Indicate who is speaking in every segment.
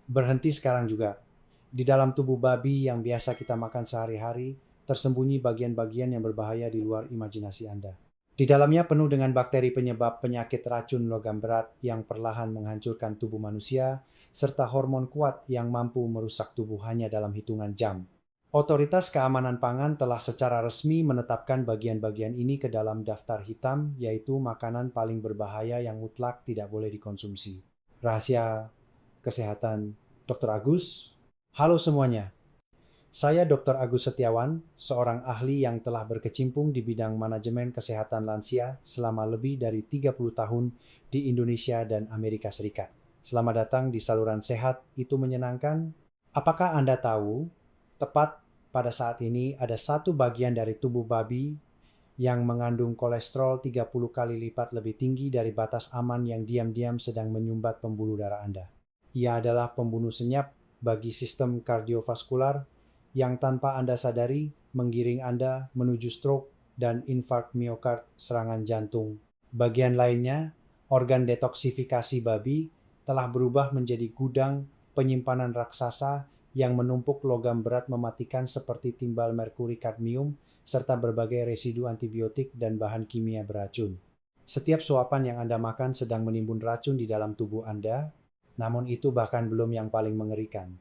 Speaker 1: Berhenti sekarang juga. Di dalam tubuh babi yang biasa kita makan sehari-hari, tersembunyi bagian-bagian yang berbahaya di luar imajinasi Anda. Di dalamnya penuh dengan bakteri penyebab penyakit racun logam berat yang perlahan menghancurkan tubuh manusia, serta hormon kuat yang mampu merusak tubuh hanya dalam hitungan jam. Otoritas Keamanan Pangan telah secara resmi menetapkan bagian-bagian ini ke dalam daftar hitam, yaitu makanan paling berbahaya yang mutlak tidak boleh dikonsumsi. Rahasia Kesehatan Dr. Agus. Halo semuanya, saya Dr. Agus Setiawan, seorang ahli yang telah berkecimpung di bidang manajemen kesehatan lansia selama lebih dari 30 tahun di Indonesia dan Amerika Serikat. Selamat datang di saluran sehat itu menyenangkan. Apakah Anda tahu, tepat pada saat ini ada satu bagian dari tubuh babi yang mengandung kolesterol 30 kali lipat lebih tinggi dari batas aman yang diam-diam sedang menyumbat pembuluh darah Anda. Ia adalah pembunuh senyap bagi sistem kardiovaskular yang tanpa Anda sadari menggiring Anda menuju stroke dan infark miokard serangan jantung. Bagian lainnya, organ detoksifikasi babi telah berubah menjadi gudang penyimpanan raksasa yang menumpuk logam berat mematikan seperti timbal merkuri kadmium serta berbagai residu antibiotik dan bahan kimia beracun. Setiap suapan yang Anda makan sedang menimbun racun di dalam tubuh Anda, namun itu bahkan belum yang paling mengerikan.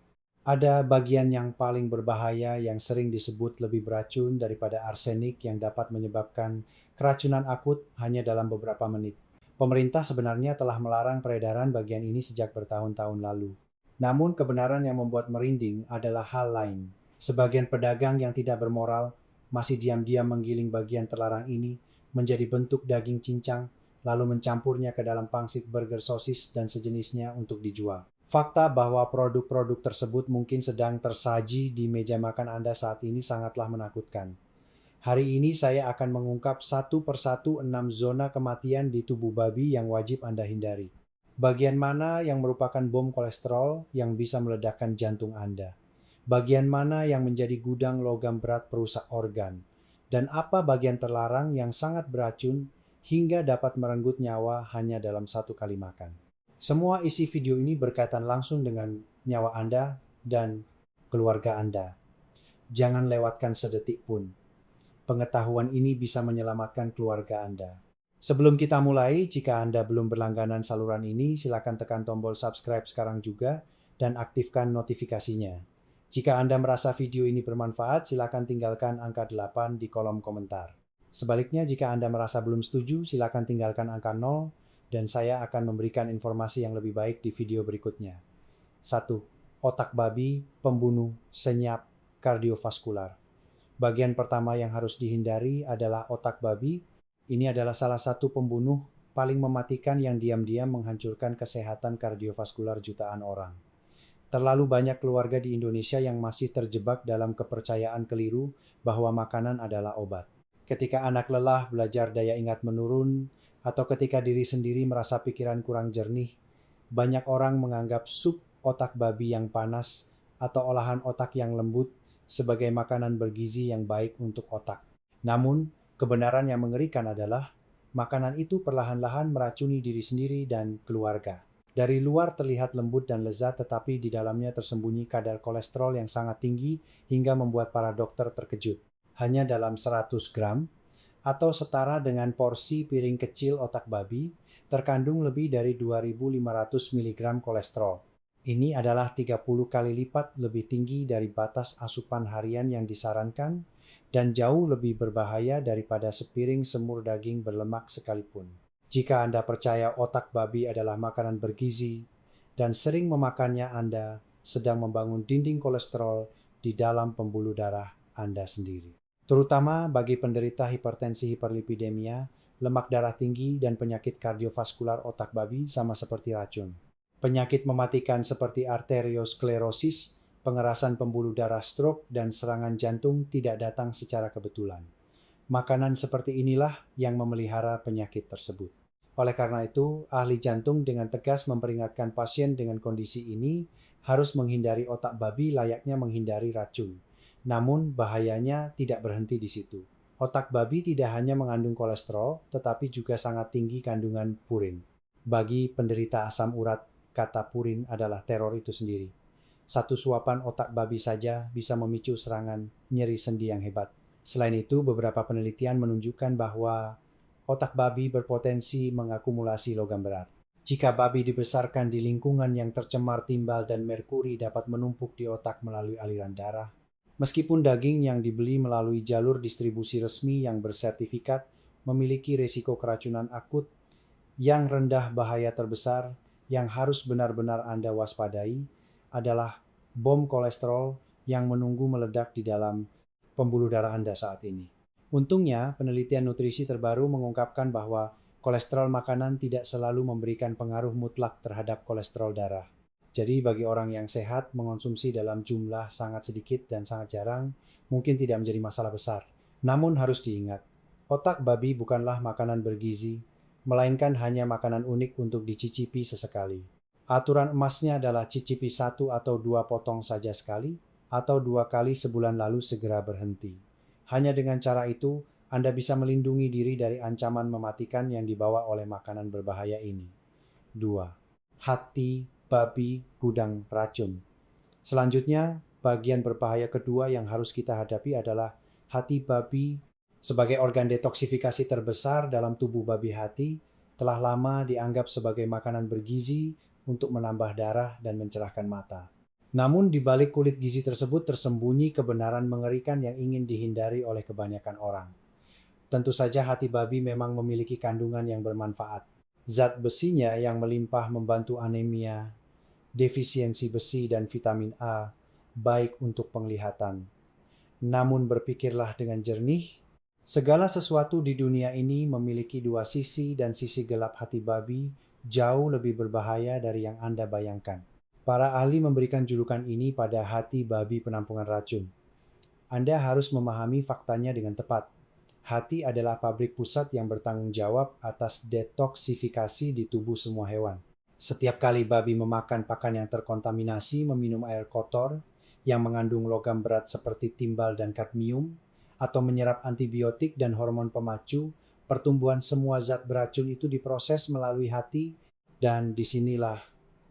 Speaker 1: Ada bagian yang paling berbahaya yang sering disebut lebih beracun daripada arsenik yang dapat menyebabkan keracunan akut hanya dalam beberapa menit. Pemerintah sebenarnya telah melarang peredaran bagian ini sejak bertahun-tahun lalu. Namun kebenaran yang membuat merinding adalah hal lain. Sebagian pedagang yang tidak bermoral masih diam-diam menggiling bagian terlarang ini menjadi bentuk daging cincang, lalu mencampurnya ke dalam pangsit burger sosis dan sejenisnya untuk dijual. Fakta bahwa produk-produk tersebut mungkin sedang tersaji di meja makan Anda saat ini sangatlah menakutkan. Hari ini saya akan mengungkap satu persatu 6 zona kematian di tubuh babi yang wajib Anda hindari. Bagian mana yang merupakan bom kolesterol yang bisa meledakkan jantung Anda? Bagian mana yang menjadi gudang logam berat perusak organ? Dan apa bagian terlarang yang sangat beracun hingga dapat merenggut nyawa hanya dalam satu kali makan? Semua isi video ini berkaitan langsung dengan nyawa Anda dan keluarga Anda. Jangan lewatkan sedetik pun. Pengetahuan ini bisa menyelamatkan keluarga Anda. Sebelum kita mulai, jika Anda belum berlangganan saluran ini, silakan tekan tombol subscribe sekarang juga dan aktifkan notifikasinya. Jika Anda merasa video ini bermanfaat, silakan tinggalkan angka 8 di kolom komentar. Sebaliknya, jika Anda merasa belum setuju, silakan tinggalkan angka 0 dan saya akan memberikan informasi yang lebih baik di video berikutnya. 1. Otak babi, pembunuh, senyap, kardiovaskular. Bagian pertama yang harus dihindari adalah otak babi. Ini adalah salah satu pembunuh paling mematikan yang diam-diam menghancurkan kesehatan kardiovaskular jutaan orang. Terlalu banyak keluarga di Indonesia yang masih terjebak dalam kepercayaan keliru bahwa makanan adalah obat. Ketika anak lelah, belajar daya ingat menurun, atau ketika diri sendiri merasa pikiran kurang jernih, banyak orang menganggap sup otak babi yang panas atau olahan otak yang lembut sebagai makanan bergizi yang baik untuk otak. Namun, kebenaran yang mengerikan adalah makanan itu perlahan-lahan meracuni diri sendiri dan keluarga. Dari luar terlihat lembut dan lezat, tetapi di dalamnya tersembunyi kadar kolesterol yang sangat tinggi hingga membuat para dokter terkejut. Hanya dalam 100 gram atau setara dengan porsi piring kecil otak babi, terkandung lebih dari 2.500 mg kolesterol. Ini adalah 30 kali lipat lebih tinggi dari batas asupan harian yang disarankan dan jauh lebih berbahaya daripada sepiring semur daging berlemak sekalipun. Jika Anda percaya otak babi adalah makanan bergizi dan sering memakannya, Anda sedang membangun dinding kolesterol di dalam pembuluh darah Anda sendiri. Terutama bagi penderita hipertensi hiperlipidemia, lemak darah tinggi, dan penyakit kardiovaskular otak babi sama seperti racun. Penyakit mematikan seperti arteriosklerosis, pengerasan pembuluh darah stroke, dan serangan jantung tidak datang secara kebetulan. Makanan seperti inilah yang memelihara penyakit tersebut. Oleh karena itu, ahli jantung dengan tegas memperingatkan pasien dengan kondisi ini harus menghindari otak babi layaknya menghindari racun. Namun, bahayanya tidak berhenti di situ. Otak babi tidak hanya mengandung kolesterol, tetapi juga sangat tinggi kandungan purin. Bagi penderita asam urat kata purin adalah teror itu sendiri. Satu suapan otak babi saja bisa memicu serangan nyeri sendi yang hebat. Selain itu, beberapa penelitian menunjukkan bahwa otak babi berpotensi mengakumulasi logam berat. Jika babi dibesarkan di lingkungan yang tercemar timbal dan merkuri dapat menumpuk di otak melalui aliran darah. Meskipun daging yang dibeli melalui jalur distribusi resmi yang bersertifikat memiliki risiko keracunan akut yang rendah, bahaya terbesar yang harus benar-benar Anda waspadai adalah bom kolesterol yang menunggu meledak di dalam pembuluh darah Anda saat ini. Untungnya, penelitian nutrisi terbaru mengungkapkan bahwa kolesterol makanan tidak selalu memberikan pengaruh mutlak terhadap kolesterol darah. Jadi bagi orang yang sehat, mengonsumsi dalam jumlah sangat sedikit dan sangat jarang mungkin tidak menjadi masalah besar. Namun harus diingat, otak babi bukanlah makanan bergizi, melainkan hanya makanan unik untuk dicicipi sesekali. Aturan emasnya adalah cicipi 1 atau 2 potong saja sekali, atau 2 kali sebulan lalu segera berhenti. Hanya dengan cara itu, Anda bisa melindungi diri dari ancaman mematikan yang dibawa oleh makanan berbahaya ini. 2. Hati babi gudang racun. Selanjutnya, bagian berbahaya kedua yang harus kita hadapi adalah hati babi. Sebagai organ detoksifikasi terbesar dalam tubuh babi, hati telah lama dianggap sebagai makanan bergizi untuk menambah darah dan mencerahkan mata. Namun di balik kulit gizi tersebut tersembunyi kebenaran mengerikan yang ingin dihindari oleh kebanyakan orang. Tentu saja hati babi memang memiliki kandungan yang bermanfaat. Zat besinya yang melimpah membantu anemia, defisiensi besi dan vitamin A, baik untuk penglihatan. Namun berpikirlah dengan jernih, segala sesuatu di dunia ini memiliki dua sisi dan sisi gelap hati babi jauh lebih berbahaya dari yang Anda bayangkan. Para ahli memberikan julukan ini pada hati babi penampungan racun. Anda harus memahami faktanya dengan tepat. Hati adalah pabrik pusat yang bertanggung jawab atas detoksifikasi di tubuh semua hewan. Setiap kali babi memakan pakan yang terkontaminasi, meminum air kotor yang mengandung logam berat seperti timbal dan kadmium, atau menyerap antibiotik dan hormon pemacu, pertumbuhan semua zat beracun itu diproses melalui hati, dan disinilah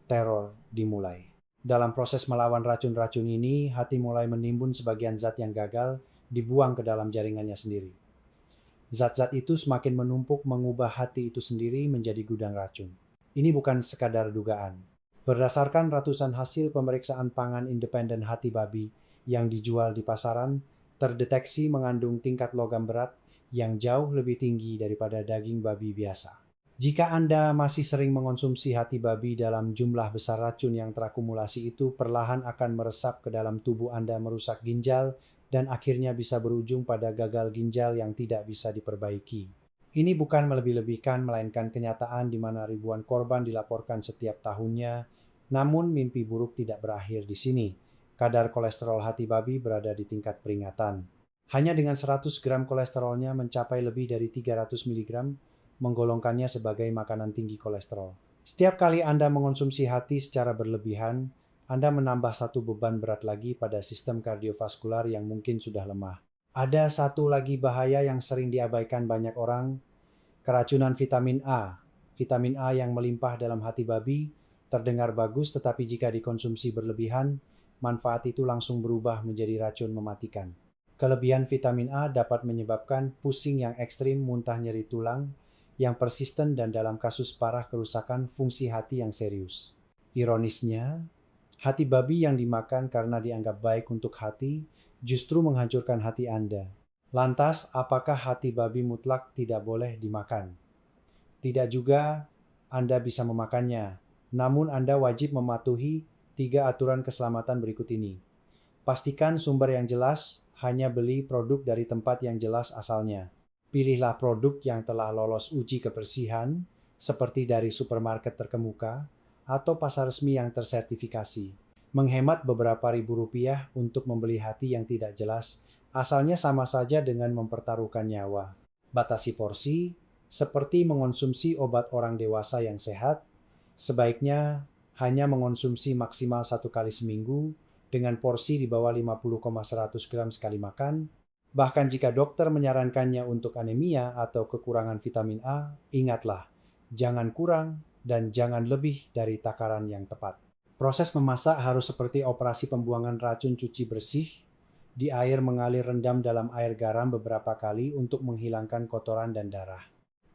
Speaker 1: teror dimulai. Dalam proses melawan racun-racun ini, hati mulai menimbun sebagian zat yang gagal dibuang ke dalam jaringannya sendiri. Zat-zat itu semakin menumpuk mengubah hati itu sendiri menjadi gudang racun. Ini bukan sekadar dugaan. Berdasarkan ratusan hasil pemeriksaan pangan independen hati babi yang dijual di pasaran, terdeteksi mengandung tingkat logam berat yang jauh lebih tinggi daripada daging babi biasa. Jika Anda masih sering mengonsumsi hati babi dalam jumlah besar, racun yang terakumulasi itu perlahan akan meresap ke dalam tubuh Anda, merusak ginjal, dan akhirnya bisa berujung pada gagal ginjal yang tidak bisa diperbaiki. Ini bukan melebih-lebihkan, melainkan kenyataan di mana ribuan korban dilaporkan setiap tahunnya. Namun mimpi buruk tidak berakhir di sini. Kadar kolesterol hati babi berada di tingkat peringatan. Hanya dengan 100 gram kolesterolnya mencapai lebih dari 300 mg, menggolongkannya sebagai makanan tinggi kolesterol. Setiap kali Anda mengonsumsi hati secara berlebihan, Anda menambah satu beban berat lagi pada sistem kardiovaskular yang mungkin sudah lemah. Ada satu lagi bahaya yang sering diabaikan banyak orang, keracunan vitamin A. Vitamin A yang melimpah dalam hati babi terdengar bagus, tetapi jika dikonsumsi berlebihan, manfaat itu langsung berubah menjadi racun mematikan. Kelebihan vitamin A dapat menyebabkan pusing yang ekstrim, muntah, nyeri tulang yang persisten, dan dalam kasus parah kerusakan fungsi hati yang serius. Ironisnya, hati babi yang dimakan karena dianggap baik untuk hati justru menghancurkan hati Anda. Lantas, apakah hati babi mutlak tidak boleh dimakan? Tidak juga Anda bisa memakannya, namun Anda wajib mematuhi 3 aturan keselamatan berikut ini. Pastikan sumber yang jelas, hanya beli produk dari tempat yang jelas asalnya. Pilihlah produk yang telah lolos uji kebersihan, seperti dari supermarket terkemuka atau pasar resmi yang tersertifikasi. Menghemat beberapa ribu rupiah untuk membeli hati yang tidak jelas, asalnya sama saja dengan mempertaruhkan nyawa. Batasi porsi, seperti mengonsumsi obat orang dewasa yang sehat, sebaiknya hanya mengonsumsi maksimal 1 kali seminggu dengan porsi di bawah 50,100 gram sekali makan. Bahkan jika dokter menyarankannya untuk anemia atau kekurangan vitamin A, ingatlah, jangan kurang, dan jangan lebih dari takaran yang tepat. Proses memasak harus seperti operasi pembuangan racun cuci bersih. Di air mengalir rendam dalam air garam beberapa kali untuk menghilangkan kotoran dan darah.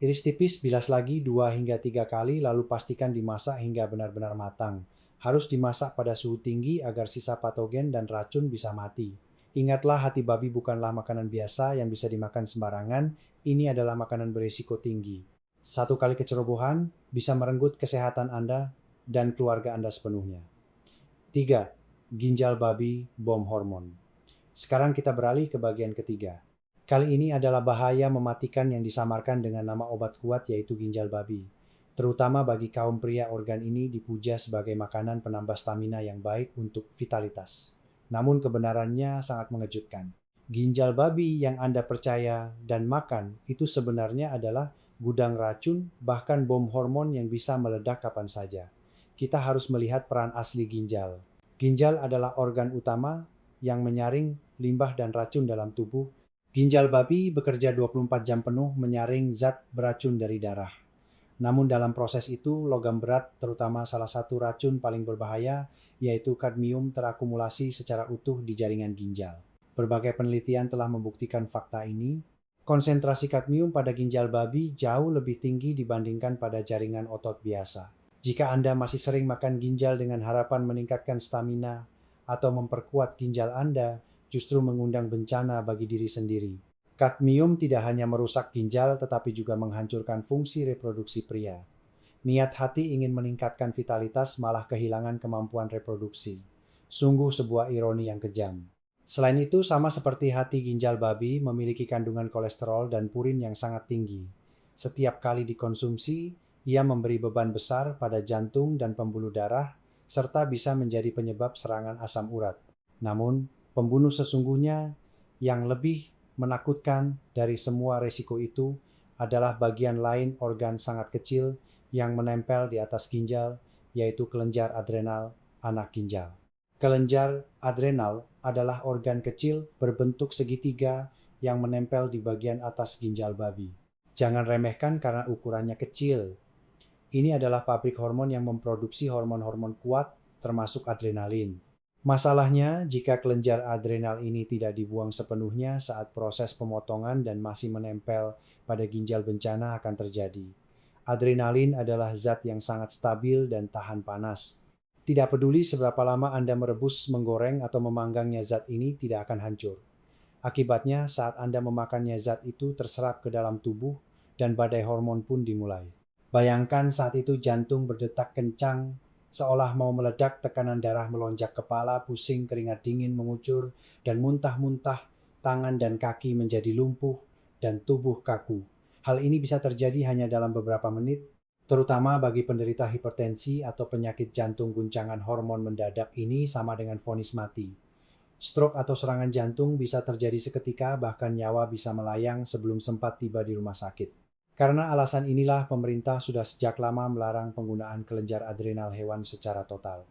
Speaker 1: Iris tipis, bilas lagi 2 hingga 3 kali, lalu pastikan dimasak hingga benar-benar matang. Harus dimasak pada suhu tinggi agar sisa patogen dan racun bisa mati. Ingatlah, hati babi bukanlah makanan biasa yang bisa dimakan sembarangan. Ini adalah makanan berisiko tinggi. Satu kali kecerobohan bisa merenggut kesehatan Anda dan keluarga Anda sepenuhnya. 3. Ginjal babi bom hormon. Sekarang kita beralih ke bagian ketiga. Kali ini adalah bahaya mematikan yang disamarkan dengan nama obat kuat, yaitu ginjal babi. Terutama bagi kaum pria, organ ini dipuja sebagai makanan penambah stamina yang baik untuk vitalitas. Namun kebenarannya sangat mengejutkan. Ginjal babi yang Anda percaya dan makan itu sebenarnya adalah gudang racun, bahkan bom hormon yang bisa meledak kapan saja. Kita harus melihat peran asli ginjal. Ginjal adalah organ utama yang menyaring limbah dan racun dalam tubuh. Ginjal babi bekerja 24 jam penuh menyaring zat beracun dari darah. Namun dalam proses itu, logam berat, terutama salah satu racun paling berbahaya, yaitu kadmium, terakumulasi secara utuh di jaringan ginjal. Berbagai penelitian telah membuktikan fakta ini. Konsentrasi kadmium pada ginjal babi jauh lebih tinggi dibandingkan pada jaringan otot biasa. Jika Anda masih sering makan ginjal dengan harapan meningkatkan stamina atau memperkuat ginjal Anda, justru mengundang bencana bagi diri sendiri. Kadmium tidak hanya merusak ginjal, tetapi juga menghancurkan fungsi reproduksi pria. Niat hati ingin meningkatkan vitalitas, malah kehilangan kemampuan reproduksi. Sungguh sebuah ironi yang kejam. Selain itu, sama seperti hati, ginjal babi memiliki kandungan kolesterol dan purin yang sangat tinggi. Setiap kali dikonsumsi, ia memberi beban besar pada jantung dan pembuluh darah, serta bisa menjadi penyebab serangan asam urat. Namun, pembunuh sesungguhnya yang lebih menakutkan dari semua resiko itu adalah bagian lain organ sangat kecil yang menempel di atas ginjal, yaitu kelenjar adrenal anak ginjal. Kelenjar adrenal adalah organ kecil berbentuk segitiga yang menempel di bagian atas ginjal babi. Jangan remehkan karena ukurannya kecil. Ini adalah pabrik hormon yang memproduksi hormon-hormon kuat, termasuk adrenalin. Masalahnya, jika kelenjar adrenal ini tidak dibuang sepenuhnya saat proses pemotongan dan masih menempel pada ginjal, bencana akan terjadi. Adrenalin adalah zat yang sangat stabil dan tahan panas. Tidak peduli seberapa lama Anda merebus, menggoreng, atau memanggangnya, zat ini tidak akan hancur. Akibatnya, saat Anda memakannya, zat itu terserap ke dalam tubuh dan badai hormon pun dimulai. Bayangkan saat itu jantung berdetak kencang, seolah mau meledak, tekanan darah melonjak, kepala pusing, keringat dingin mengucur, dan muntah-muntah, tangan dan kaki menjadi lumpuh, dan tubuh kaku. Hal ini bisa terjadi hanya dalam beberapa menit, terutama bagi penderita hipertensi atau penyakit jantung. Guncangan hormon mendadak ini sama dengan vonis mati. Stroke atau serangan jantung bisa terjadi seketika, bahkan nyawa bisa melayang sebelum sempat tiba di rumah sakit. Karena alasan inilah pemerintah sudah sejak lama melarang penggunaan kelenjar adrenal hewan secara total.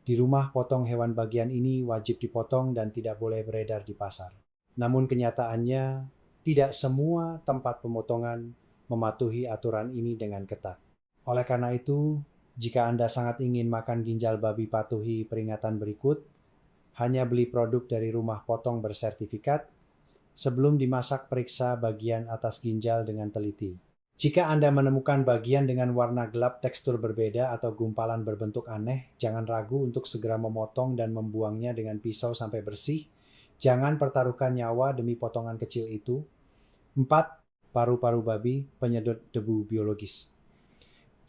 Speaker 1: Di rumah, potong hewan bagian ini wajib dipotong dan tidak boleh beredar di pasar. Namun kenyataannya, tidak semua tempat pemotongan mematuhi aturan ini dengan ketat. Oleh karena itu, jika Anda sangat ingin makan ginjal babi, patuhi peringatan berikut. Hanya beli produk dari rumah potong bersertifikat. Sebelum dimasak, periksa bagian atas ginjal dengan teliti. Jika Anda menemukan bagian dengan warna gelap, tekstur berbeda, atau gumpalan berbentuk aneh, jangan ragu untuk segera memotong dan membuangnya dengan pisau sampai bersih. Jangan pertaruhkan nyawa demi potongan kecil itu. 4. Paru-paru babi, penyedot debu biologis.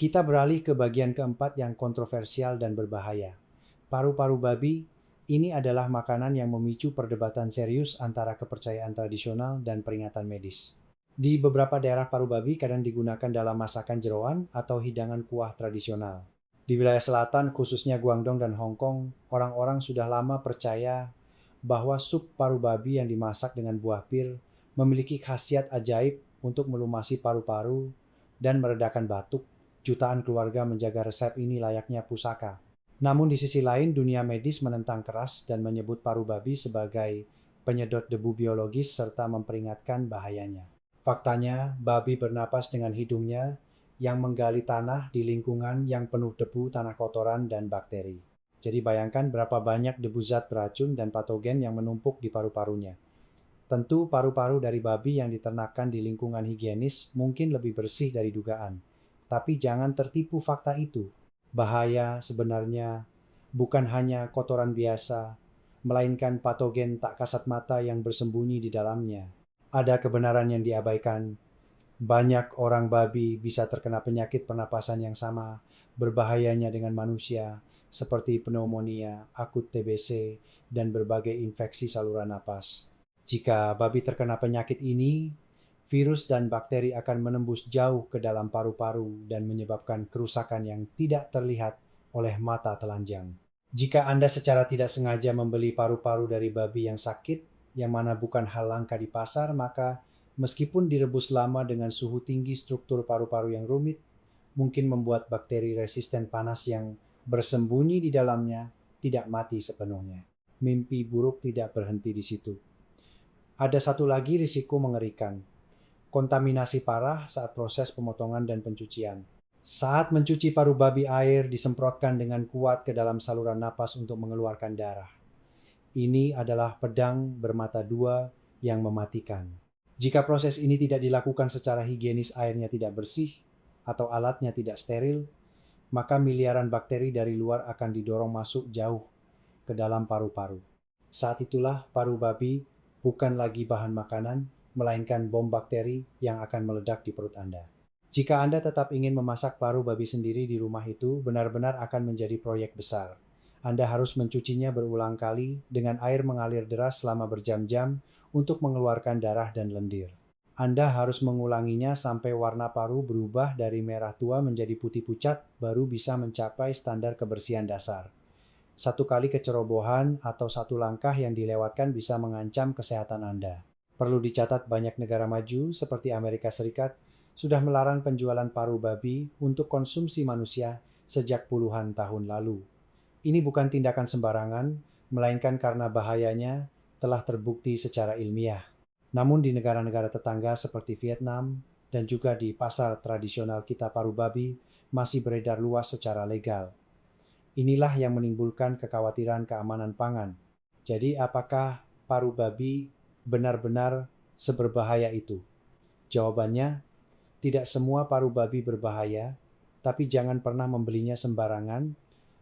Speaker 1: Kita beralih ke bagian keempat yang kontroversial dan berbahaya. Paru-paru babi. Ini adalah makanan yang memicu perdebatan serius antara kepercayaan tradisional dan peringatan medis. Di beberapa daerah, paru babi kadang digunakan dalam masakan jeroan atau hidangan kuah tradisional. Di wilayah selatan, khususnya Guangdong dan Hong Kong, orang-orang sudah lama percaya bahwa sup paru babi yang dimasak dengan buah pir memiliki khasiat ajaib untuk melumasi paru-paru dan meredakan batuk. Jutaan keluarga menjaga resep ini layaknya pusaka. Namun di sisi lain, dunia medis menentang keras dan menyebut paru babi sebagai penyedot debu biologis serta memperingatkan bahayanya. Faktanya, babi bernapas dengan hidungnya yang menggali tanah di lingkungan yang penuh debu, tanah kotoran, dan bakteri. Jadi bayangkan berapa banyak debu zat beracun dan patogen yang menumpuk di paru-parunya. Tentu paru-paru dari babi yang diternakan di lingkungan higienis mungkin lebih bersih dari dugaan. Tapi jangan tertipu fakta itu. Bahaya sebenarnya bukan hanya kotoran biasa, melainkan patogen tak kasat mata yang bersembunyi di dalamnya. Ada kebenaran yang diabaikan. Banyak orang babi bisa terkena penyakit pernapasan yang sama, berbahayanya dengan manusia, seperti pneumonia, akut TBC, dan berbagai infeksi saluran napas. Jika babi terkena penyakit ini, virus dan bakteri akan menembus jauh ke dalam paru-paru dan menyebabkan kerusakan yang tidak terlihat oleh mata telanjang. Jika Anda secara tidak sengaja membeli paru-paru dari babi yang sakit, yang mana bukan hal langka di pasar, maka meskipun direbus lama dengan suhu tinggi, struktur paru-paru yang rumit mungkin membuat bakteri resisten panas yang bersembunyi di dalamnya tidak mati sepenuhnya. Mimpi buruk tidak berhenti di situ. Ada satu lagi risiko mengerikan. Kontaminasi parah saat proses pemotongan dan pencucian. Saat mencuci paru babi, air disemprotkan dengan kuat ke dalam saluran napas untuk mengeluarkan darah. Ini adalah pedang bermata dua yang mematikan. Jika proses ini tidak dilakukan secara higienis, airnya tidak bersih, atau alatnya tidak steril, maka miliaran bakteri dari luar akan didorong masuk jauh ke dalam paru-paru. Saat itulah paru babi bukan lagi bahan makanan, melainkan bom bakteri yang akan meledak di perut Anda. Jika Anda tetap ingin memasak paru babi sendiri di rumah, itu benar-benar akan menjadi proyek besar. Anda harus mencucinya berulang kali dengan air mengalir deras selama berjam-jam untuk mengeluarkan darah dan lendir. Anda harus mengulanginya sampai warna paru berubah dari merah tua menjadi putih pucat, baru bisa mencapai standar kebersihan dasar. Satu kali kecerobohan atau satu langkah yang dilewatkan bisa mengancam kesehatan Anda. Perlu dicatat, banyak negara maju seperti Amerika Serikat sudah melarang penjualan paru babi untuk konsumsi manusia sejak puluhan tahun lalu. Ini bukan tindakan sembarangan, melainkan karena bahayanya telah terbukti secara ilmiah. Namun di negara-negara tetangga seperti Vietnam dan juga di pasar tradisional kita, paru babi masih beredar luas secara legal. Inilah yang menimbulkan kekhawatiran keamanan pangan. Jadi apakah paru babi benar-benar seberbahaya itu? Jawabannya, tidak semua paru babi berbahaya, tapi jangan pernah membelinya sembarangan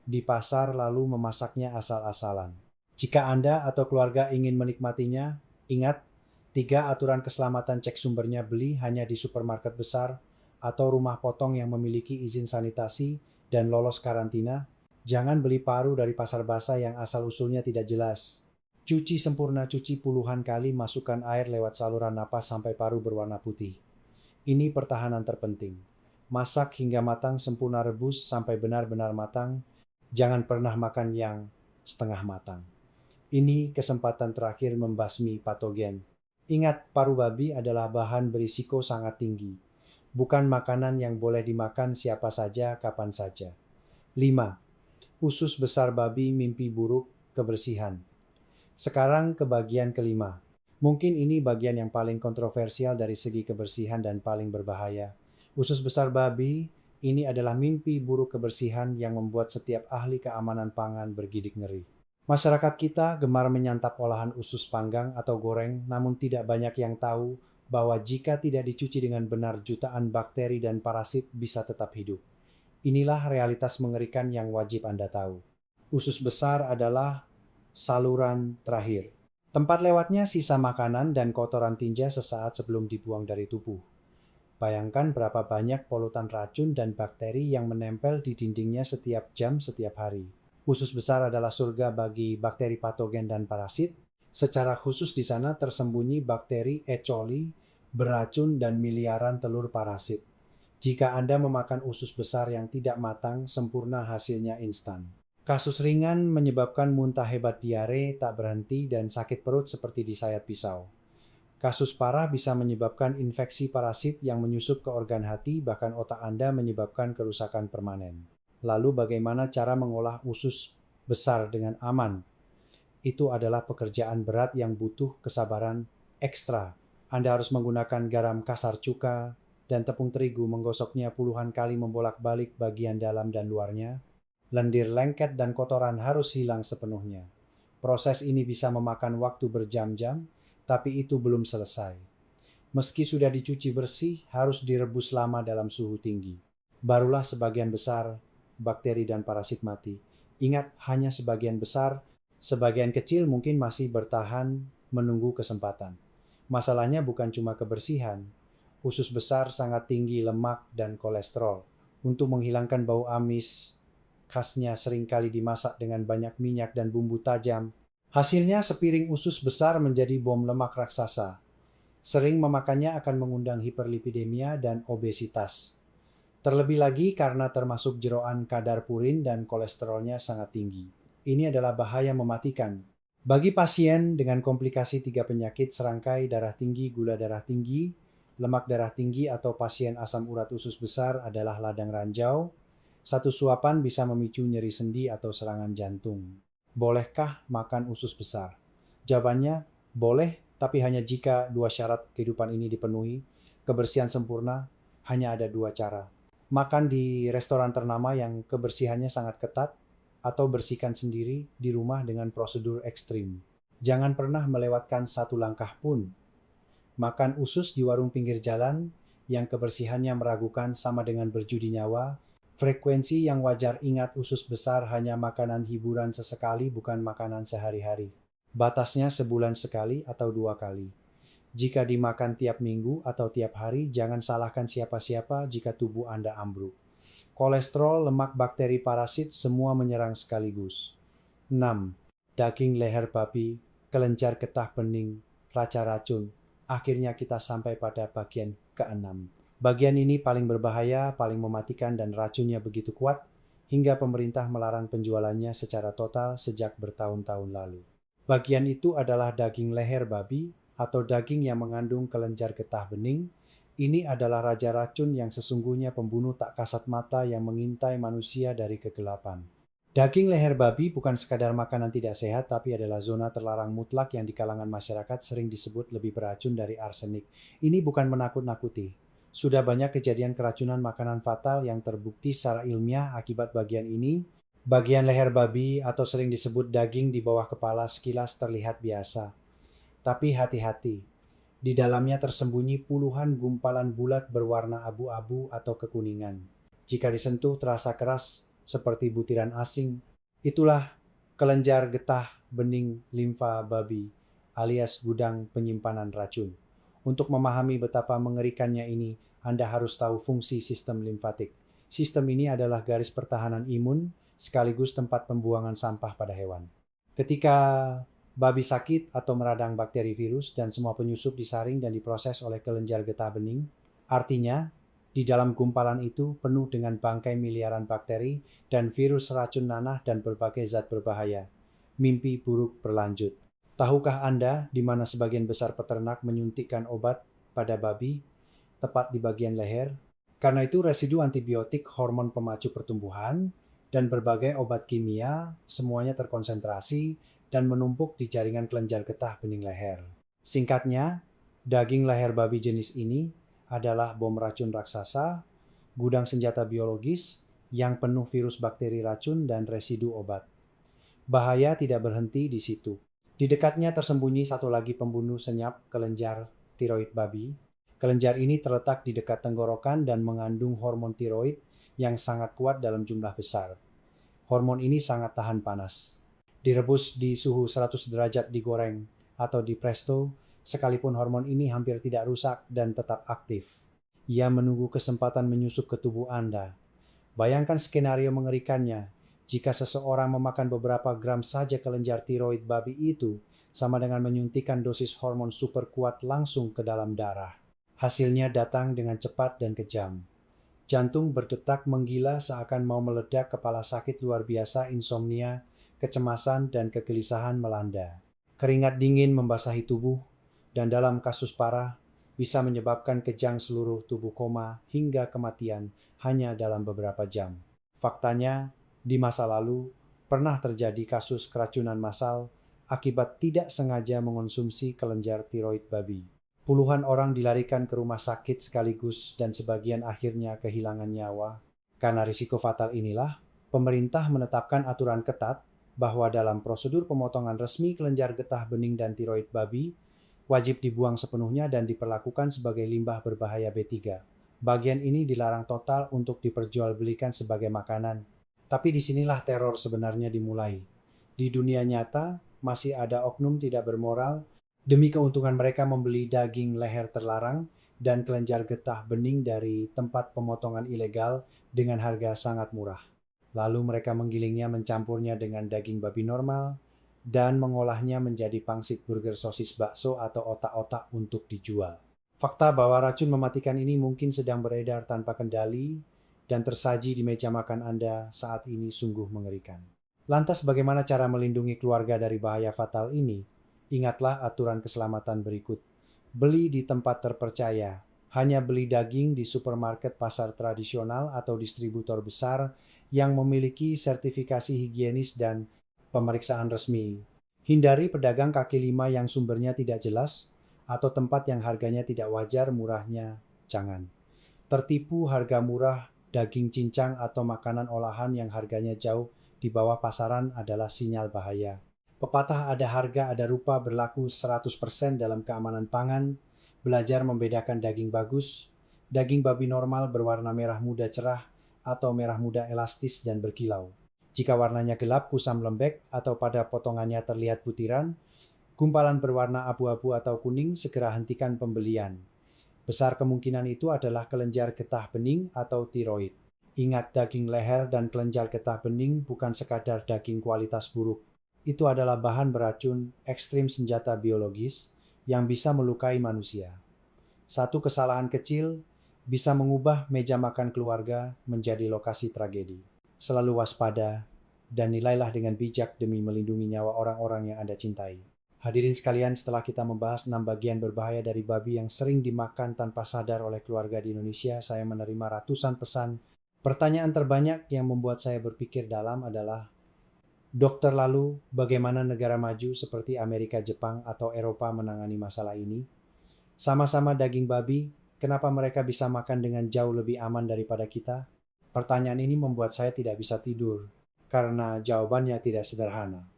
Speaker 1: di pasar lalu memasaknya asal-asalan. Jika Anda atau keluarga ingin menikmatinya, ingat 3 aturan keselamatan. Cek sumbernya, beli hanya di supermarket besar atau rumah potong yang memiliki izin sanitasi dan lolos karantina. Jangan beli paru dari pasar basah yang asal-usulnya tidak jelas. Cuci sempurna, cuci puluhan kali, masukkan air lewat saluran napas sampai paru berwarna putih. Ini pertahanan terpenting. Masak hingga matang sempurna, rebus sampai benar-benar matang. Jangan pernah makan yang setengah matang. Ini kesempatan terakhir membasmi patogen. Ingat, paru babi adalah bahan berisiko sangat tinggi. Bukan makanan yang boleh dimakan siapa saja, kapan saja. 5. Usus besar babi, mimpi buruk, kebersihan. Sekarang ke bagian kelima. Mungkin ini bagian yang paling kontroversial dari segi kebersihan dan paling berbahaya. Usus besar babi ini adalah mimpi buruk kebersihan yang membuat setiap ahli keamanan pangan bergidik ngeri. Masyarakat kita gemar menyantap olahan usus panggang atau goreng, namun tidak banyak yang tahu bahwa jika tidak dicuci dengan benar, jutaan bakteri dan parasit bisa tetap hidup. Inilah realitas mengerikan yang wajib Anda tahu. Usus besar adalah saluran terakhir. Tempat lewatnya sisa makanan dan kotoran tinja sesaat sebelum dibuang dari tubuh. Bayangkan berapa banyak polutan racun dan bakteri yang menempel di dindingnya setiap jam, setiap hari. Usus besar adalah surga bagi bakteri patogen dan parasit. Secara khusus di sana tersembunyi bakteri E. coli, beracun, dan miliaran telur parasit. Jika Anda memakan usus besar yang tidak matang sempurna, hasilnya instan. Kasus ringan menyebabkan muntah hebat, diare tak berhenti, dan sakit perut seperti disayat pisau. Kasus parah bisa menyebabkan infeksi parasit yang menyusup ke organ hati, bahkan otak Anda, menyebabkan kerusakan permanen. Lalu bagaimana cara mengolah usus besar dengan aman? Itu adalah pekerjaan berat yang butuh kesabaran ekstra. Anda harus menggunakan garam kasar cuka, dan tepung terigu menggosoknya puluhan kali membolak-balik bagian dalam dan luarnya, lendir lengket dan kotoran harus hilang sepenuhnya. Proses ini bisa memakan waktu berjam-jam, tapi itu belum selesai. Meski sudah dicuci bersih, harus direbus lama dalam suhu tinggi. Barulah sebagian besar bakteri dan parasit mati. Ingat, hanya sebagian besar, sebagian kecil mungkin masih bertahan menunggu kesempatan. Masalahnya bukan cuma kebersihan. Usus besar sangat tinggi lemak dan kolesterol. Untuk menghilangkan bau amis, khasnya seringkali dimasak dengan banyak minyak dan bumbu tajam. Hasilnya sepiring usus besar menjadi bom lemak raksasa. Sering memakannya akan mengundang hiperlipidemia dan obesitas. Terlebih lagi karena termasuk jeroan kadar purin dan kolesterolnya sangat tinggi. Ini adalah bahaya mematikan. Bagi pasien dengan komplikasi 3 penyakit serangkai darah tinggi, gula darah tinggi, lemak darah tinggi atau pasien asam urat usus besar adalah ladang ranjau. Satu suapan bisa memicu nyeri sendi atau serangan jantung. Bolehkah makan usus besar? Jawabannya, boleh, tapi hanya jika 2 syarat kehidupan ini dipenuhi. Kebersihan sempurna, hanya ada 2 cara. Makan di restoran ternama yang kebersihannya sangat ketat, atau bersihkan sendiri di rumah dengan prosedur ekstrim. Jangan pernah melewatkan satu langkah pun. Makan usus di warung pinggir jalan yang kebersihannya meragukan sama dengan berjudi nyawa. Frekuensi yang wajar. Ingat, usus besar hanya makanan hiburan sesekali, bukan makanan sehari-hari. Batasnya sebulan sekali atau 2 kali. Jika dimakan tiap minggu atau tiap hari, jangan salahkan siapa-siapa jika tubuh Anda ambruk. Kolesterol, lemak, bakteri, parasit, semua menyerang sekaligus. 6. Daging leher babi, kelenjar getah bening, raca racun. Akhirnya kita sampai pada bagian ke-6. Bagian ini paling berbahaya, paling mematikan, dan racunnya begitu kuat hingga pemerintah melarang penjualannya secara total sejak bertahun-tahun lalu. Bagian itu adalah daging leher babi atau daging yang mengandung kelenjar getah bening. Ini adalah raja racun yang sesungguhnya, pembunuh tak kasat mata yang mengintai manusia dari kegelapan. Daging leher babi bukan sekadar makanan tidak sehat, tapi adalah zona terlarang mutlak yang di kalangan masyarakat sering disebut lebih beracun dari arsenik. Ini bukan menakut-nakuti. Sudah banyak kejadian keracunan makanan fatal yang terbukti secara ilmiah akibat bagian ini. Bagian leher babi atau sering disebut daging di bawah kepala sekilas terlihat biasa. Tapi hati-hati, di dalamnya tersembunyi puluhan gumpalan bulat berwarna abu-abu atau kekuningan. Jika disentuh terasa keras seperti butiran asing. Itulah kelenjar getah bening limfa babi alias gudang penyimpanan racun. Untuk memahami betapa mengerikannya ini, Anda harus tahu fungsi sistem limfatik. Sistem ini adalah garis pertahanan imun sekaligus tempat pembuangan sampah pada hewan. Ketika babi sakit atau meradang bakteri, virus, dan semua penyusup disaring dan diproses oleh kelenjar getah bening. Artinya, di dalam gumpalan itu penuh dengan bangkai miliaran bakteri dan virus racun nanah dan berbagai zat berbahaya. Mimpi buruk berlanjut. Tahukah Anda di mana sebagian besar peternak menyuntikkan obat pada babi, tepat di bagian leher? Karena itu residu antibiotik, hormon pemacu pertumbuhan, dan berbagai obat kimia semuanya terkonsentrasi dan menumpuk di jaringan kelenjar getah bening leher. Singkatnya, daging leher babi jenis ini adalah bom racun raksasa, gudang senjata biologis yang penuh virus, bakteri, racun, dan residu obat. Bahaya tidak berhenti di situ. Di dekatnya tersembunyi satu lagi pembunuh senyap, kelenjar tiroid babi. Kelenjar ini terletak di dekat tenggorokan dan mengandung hormon tiroid yang sangat kuat dalam jumlah besar. Hormon ini sangat tahan panas. Direbus di suhu 100 derajat, digoreng, atau di presto, sekalipun hormon ini hampir tidak rusak dan tetap aktif. Ia menunggu kesempatan menyusup ke tubuh Anda. Bayangkan skenario mengerikannya. Jika seseorang memakan beberapa gram saja kelenjar tiroid babi itu, sama dengan menyuntikkan dosis hormon super kuat langsung ke dalam darah. Hasilnya datang dengan cepat dan kejam. Jantung berdetak menggila seakan mau meledak, kepala sakit luar biasa, insomnia, kecemasan, dan kegelisahan melanda. Keringat dingin membasahi tubuh, dan dalam kasus parah, bisa menyebabkan kejang seluruh tubuh, koma, hingga kematian hanya dalam beberapa jam. Faktanya, di masa lalu, pernah terjadi kasus keracunan massal akibat tidak sengaja mengonsumsi kelenjar tiroid babi. Puluhan orang dilarikan ke rumah sakit sekaligus dan sebagian akhirnya kehilangan nyawa. Karena risiko fatal inilah, pemerintah menetapkan aturan ketat bahwa dalam prosedur pemotongan resmi kelenjar getah bening dan tiroid babi, wajib dibuang sepenuhnya dan diperlakukan sebagai limbah berbahaya B3. Bagian ini dilarang total untuk diperjualbelikan sebagai makanan. Tapi disinilah teror sebenarnya dimulai. Di dunia nyata, masih ada oknum tidak bermoral demi keuntungan mereka membeli daging leher terlarang dan kelenjar getah bening dari tempat pemotongan ilegal dengan harga sangat murah. Lalu mereka menggilingnya mencampurnya dengan daging babi normal dan mengolahnya menjadi pangsit burger sosis bakso atau otak-otak untuk dijual. Fakta bahwa racun mematikan ini mungkin sedang beredar tanpa kendali dan tersaji di meja makan Anda saat ini sungguh mengerikan. Lantas bagaimana cara melindungi keluarga dari bahaya fatal ini? Ingatlah aturan keselamatan berikut. Beli di tempat terpercaya. Hanya beli daging di supermarket pasar tradisional atau distributor besar yang memiliki sertifikasi higienis dan pemeriksaan resmi. Hindari pedagang kaki lima yang sumbernya tidak jelas atau tempat yang harganya tidak wajar murahnya. Jangan tertipu harga murah daging cincang atau makanan olahan yang harganya jauh di bawah pasaran adalah sinyal bahaya. Pepatah ada harga ada rupa berlaku 100% dalam keamanan pangan. Belajar membedakan daging bagus, daging babi normal berwarna merah muda cerah atau merah muda elastis dan berkilau. Jika warnanya gelap, kusam lembek, atau pada potongannya terlihat butiran, gumpalan berwarna abu-abu atau kuning, segera hentikan pembelian. Besar kemungkinan itu adalah kelenjar getah bening atau tiroid. Ingat, daging leher dan kelenjar getah bening bukan sekadar daging kualitas buruk. Itu adalah bahan beracun ekstrim senjata biologis yang bisa melukai manusia. Satu kesalahan kecil bisa mengubah meja makan keluarga menjadi lokasi tragedi. Selalu waspada dan nilailah dengan bijak demi melindungi nyawa orang-orang yang Anda cintai. Hadirin sekalian, setelah kita membahas 6 bagian berbahaya dari babi yang sering dimakan tanpa sadar oleh keluarga di Indonesia, saya menerima ratusan pesan. Pertanyaan terbanyak yang membuat saya berpikir dalam adalah, dokter, lalu bagaimana negara maju seperti Amerika, Jepang, atau Eropa menangani masalah ini? Sama-sama daging babi, kenapa mereka bisa makan dengan jauh lebih aman daripada kita? Pertanyaan ini membuat saya tidak bisa tidur, karena jawabannya tidak sederhana.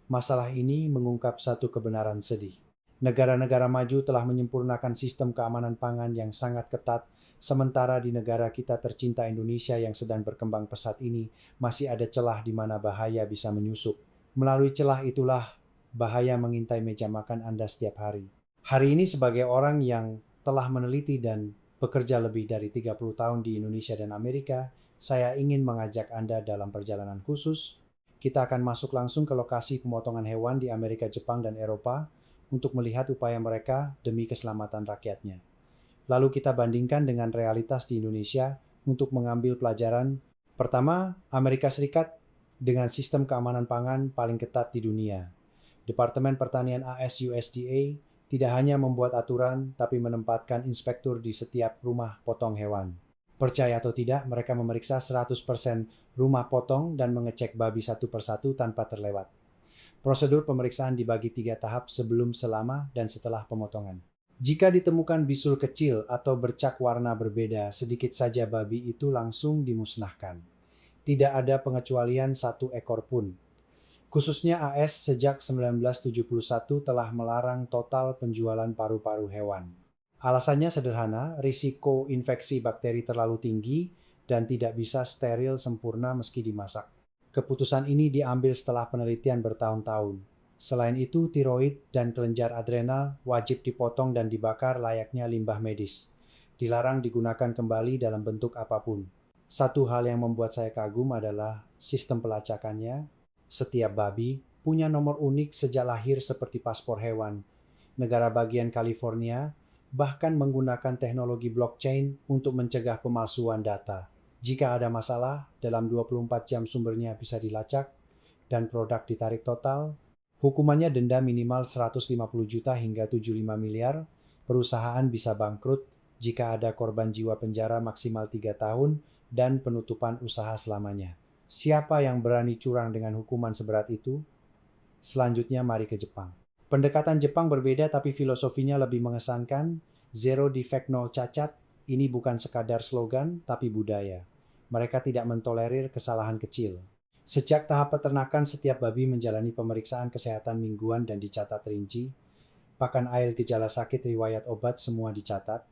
Speaker 1: Masalah ini mengungkap satu kebenaran sedih. Negara-negara maju telah menyempurnakan sistem keamanan pangan yang sangat ketat, sementara di negara kita tercinta Indonesia yang sedang berkembang pesat ini, masih ada celah di mana bahaya bisa menyusup. Melalui celah itulah bahaya mengintai meja makan Anda setiap hari. Hari ini sebagai orang yang telah meneliti dan bekerja lebih dari 30 tahun di Indonesia dan Amerika, saya ingin mengajak Anda dalam perjalanan khusus. Kita akan masuk langsung ke lokasi pemotongan hewan di Amerika, Jepang, dan Eropa untuk melihat upaya mereka demi keselamatan rakyatnya. Lalu kita bandingkan dengan realitas di Indonesia untuk mengambil pelajaran. Pertama, Amerika Serikat dengan sistem keamanan pangan paling ketat di dunia. Departemen Pertanian AS USDA tidak hanya membuat aturan, tapi menempatkan inspektur di setiap rumah potong hewan. Percaya atau tidak, mereka memeriksa 100% rumah potong dan mengecek babi satu persatu tanpa terlewat. Prosedur pemeriksaan dibagi 3 tahap sebelum, selama, dan setelah pemotongan. Jika ditemukan bisul kecil atau bercak warna berbeda, sedikit saja babi itu langsung dimusnahkan. Tidak ada pengecualian satu ekor pun. Khususnya AS sejak 1971 telah melarang total penjualan paru-paru hewan. Alasannya sederhana, risiko infeksi bakteri terlalu tinggi dan tidak bisa steril sempurna meski dimasak. Keputusan ini diambil setelah penelitian bertahun-tahun. Selain itu, tiroid dan kelenjar adrenal wajib dipotong dan dibakar layaknya limbah medis. Dilarang digunakan kembali dalam bentuk apapun. Satu hal yang membuat saya kagum adalah sistem pelacakannya. Setiap babi punya nomor unik sejak lahir seperti paspor hewan. Negara bagian California bahkan menggunakan teknologi blockchain untuk mencegah pemalsuan data. Jika ada masalah, dalam 24 jam sumbernya bisa dilacak dan produk ditarik total. Hukumannya denda minimal 150 juta hingga 75 miliar. Perusahaan bisa bangkrut jika ada korban jiwa, penjara maksimal 3 tahun dan penutupan usaha selamanya. Siapa yang berani curang dengan hukuman seberat itu? Selanjutnya mari ke Jepang. Pendekatan Jepang berbeda tapi filosofinya lebih mengesankan. Zero defect no cacat, ini bukan sekadar slogan tapi budaya. Mereka tidak mentolerir kesalahan kecil. Sejak tahap peternakan, setiap babi menjalani pemeriksaan kesehatan mingguan dan dicatat rinci. Pakan air, gejala sakit, riwayat obat, semua dicatat.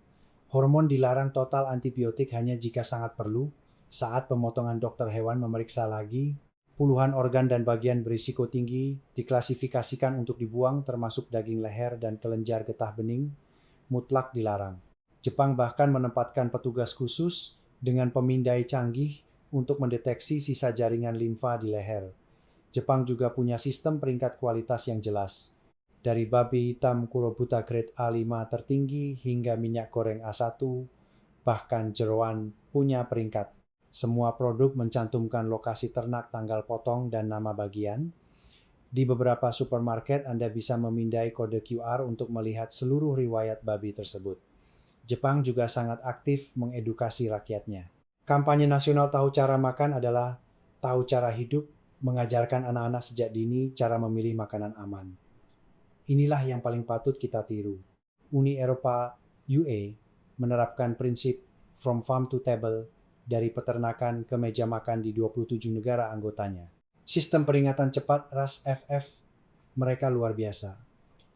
Speaker 1: Hormon dilarang, total antibiotik hanya jika sangat perlu. Saat pemotongan, dokter hewan memeriksa lagi. Puluhan organ dan bagian berisiko tinggi diklasifikasikan untuk dibuang, termasuk daging leher dan kelenjar getah bening, mutlak dilarang. Jepang bahkan menempatkan petugas khusus dengan pemindai canggih untuk mendeteksi sisa jaringan limfa di leher. Jepang juga punya sistem peringkat kualitas yang jelas. Dari babi hitam Kurobuta grade A5 tertinggi hingga minyak goreng A1, bahkan jeroan punya peringkat. Semua produk mencantumkan lokasi ternak, tanggal potong, dan nama bagian. Di beberapa supermarket Anda bisa memindai kode QR untuk melihat seluruh riwayat babi tersebut. Jepang juga sangat aktif mengedukasi rakyatnya. Kampanye nasional tahu cara makan adalah tahu cara hidup, mengajarkan anak-anak sejak dini cara memilih makanan aman. Inilah yang paling patut kita tiru. Uni Eropa (UE) menerapkan prinsip from farm to table, dari peternakan ke meja makan di 27 negara anggotanya. Sistem peringatan cepat RAS FF mereka luar biasa.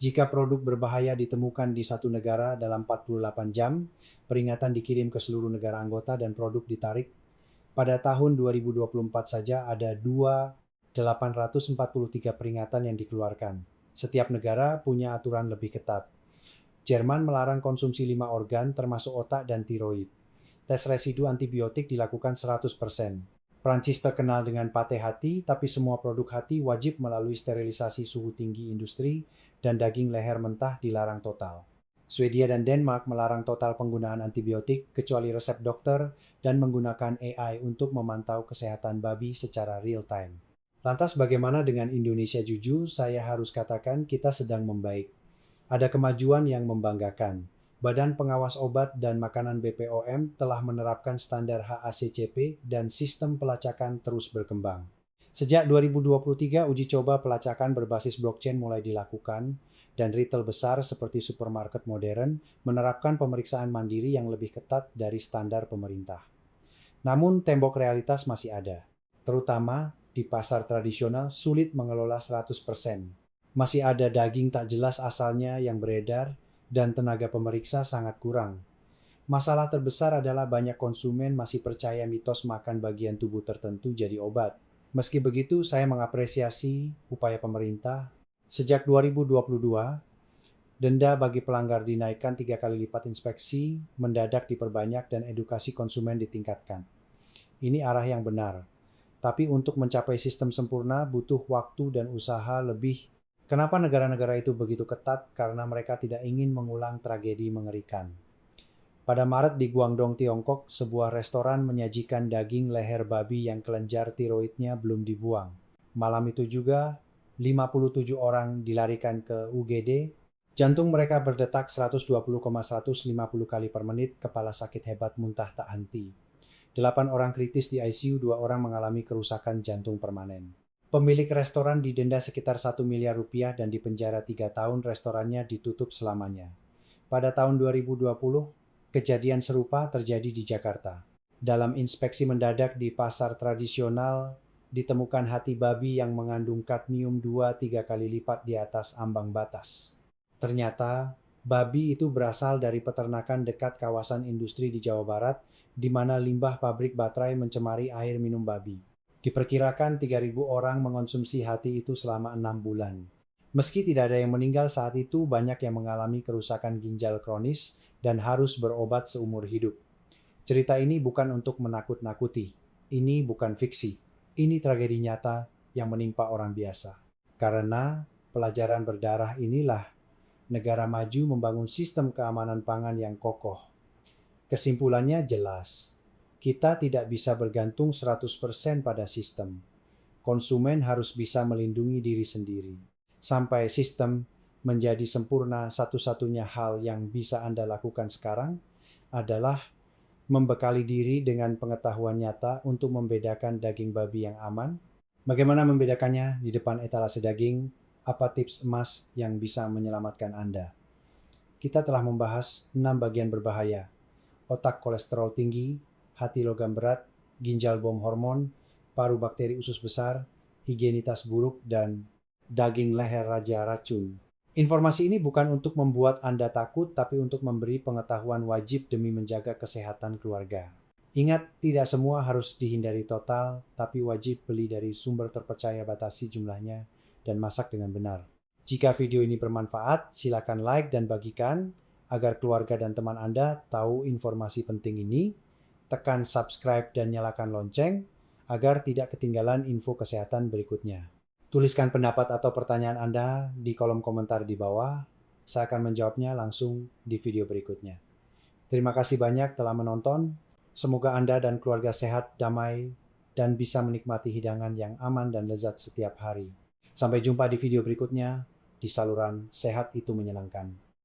Speaker 1: Jika produk berbahaya ditemukan di satu negara dalam 48 jam, peringatan dikirim ke seluruh negara anggota dan produk ditarik. Pada tahun 2024 saja ada 2.843 peringatan yang dikeluarkan. Setiap negara punya aturan lebih ketat. Jerman melarang konsumsi 5 organ termasuk otak dan tiroid. Tes residu antibiotik dilakukan 100%. Prancis terkenal dengan pate hati, tapi semua produk hati wajib melalui sterilisasi suhu tinggi industri dan daging leher mentah dilarang total. Swedia dan Denmark melarang total penggunaan antibiotik kecuali resep dokter dan menggunakan AI untuk memantau kesehatan babi secara real time. Lantas bagaimana dengan Indonesia? Jujur, saya harus katakan kita sedang membaik. Ada kemajuan yang membanggakan. Badan Pengawas Obat dan Makanan BPOM telah menerapkan standar HACCP dan sistem pelacakan terus berkembang. Sejak 2023, uji coba pelacakan berbasis blockchain mulai dilakukan, dan retail besar seperti supermarket modern menerapkan pemeriksaan mandiri yang lebih ketat dari standar pemerintah. Namun tembok realitas masih ada, terutama di pasar tradisional sulit mengelola 100%. Masih ada daging tak jelas asalnya yang beredar, dan tenaga pemeriksa sangat kurang. Masalah terbesar adalah banyak konsumen masih percaya mitos makan bagian tubuh tertentu jadi obat. Meski begitu, saya mengapresiasi upaya pemerintah. Sejak 2022, denda bagi pelanggar dinaikkan 3 kali lipat, inspeksi mendadak diperbanyak, dan edukasi konsumen ditingkatkan. Ini arah yang benar. Tapi untuk mencapai sistem sempurna butuh waktu dan usaha lebih. Kenapa negara-negara itu begitu ketat? Karena mereka tidak ingin mengulang tragedi mengerikan. Pada Maret di Guangdong, Tiongkok, sebuah restoran menyajikan daging leher babi yang kelenjar tiroidnya belum dibuang. Malam itu juga, 57 orang dilarikan ke UGD. Jantung mereka berdetak 120,150 kali per menit, kepala sakit hebat, muntah tak henti. 8 orang kritis di ICU, 2 orang mengalami kerusakan jantung permanen. Pemilik restoran didenda sekitar 1 miliar rupiah dan dipenjara 3 tahun, restorannya ditutup selamanya. Pada tahun 2020, kejadian serupa terjadi di Jakarta. Dalam inspeksi mendadak di pasar tradisional, ditemukan hati babi yang mengandung kadmium 2-3 kali lipat di atas ambang batas. Ternyata, babi itu berasal dari peternakan dekat kawasan industri di Jawa Barat, di mana limbah pabrik baterai mencemari air minum babi. Diperkirakan 3.000 orang mengonsumsi hati itu selama 6 bulan. Meski tidak ada yang meninggal saat itu, banyak yang mengalami kerusakan ginjal kronis dan harus berobat seumur hidup. Cerita ini bukan untuk menakut-nakuti. Ini bukan fiksi. Ini tragedi nyata yang menimpa orang biasa. Karena pelajaran berdarah inilah negara maju membangun sistem keamanan pangan yang kokoh. Kesimpulannya jelas. Kita tidak bisa bergantung 100% pada sistem. Konsumen harus bisa melindungi diri sendiri. Sampai sistem menjadi sempurna, satu-satunya hal yang bisa Anda lakukan sekarang adalah membekali diri dengan pengetahuan nyata untuk membedakan daging babi yang aman. Bagaimana membedakannya? Di depan etalase daging, Apa tips emas yang bisa menyelamatkan Anda? Kita telah membahas 6 bagian berbahaya: otak kolesterol tinggi, hati logam berat, ginjal bom hormon, paru bakteri usus besar, higienitas buruk, dan daging leher raja racun. Informasi ini bukan untuk membuat Anda takut, tapi untuk memberi pengetahuan wajib demi menjaga kesehatan keluarga. Ingat, tidak semua harus dihindari total, tapi wajib beli dari sumber terpercaya, batasi jumlahnya, dan masak dengan benar. Jika video ini bermanfaat, silakan like dan bagikan agar keluarga dan teman Anda tahu informasi penting ini. Tekan subscribe dan nyalakan lonceng agar tidak ketinggalan info kesehatan berikutnya. Tuliskan pendapat atau pertanyaan Anda di kolom komentar di bawah. Saya akan menjawabnya langsung di video berikutnya. Terima kasih banyak telah menonton. Semoga Anda dan keluarga sehat, damai, dan bisa menikmati hidangan yang aman dan lezat setiap hari. Sampai jumpa di video berikutnya di saluran Sehat Itu Menyenangkan.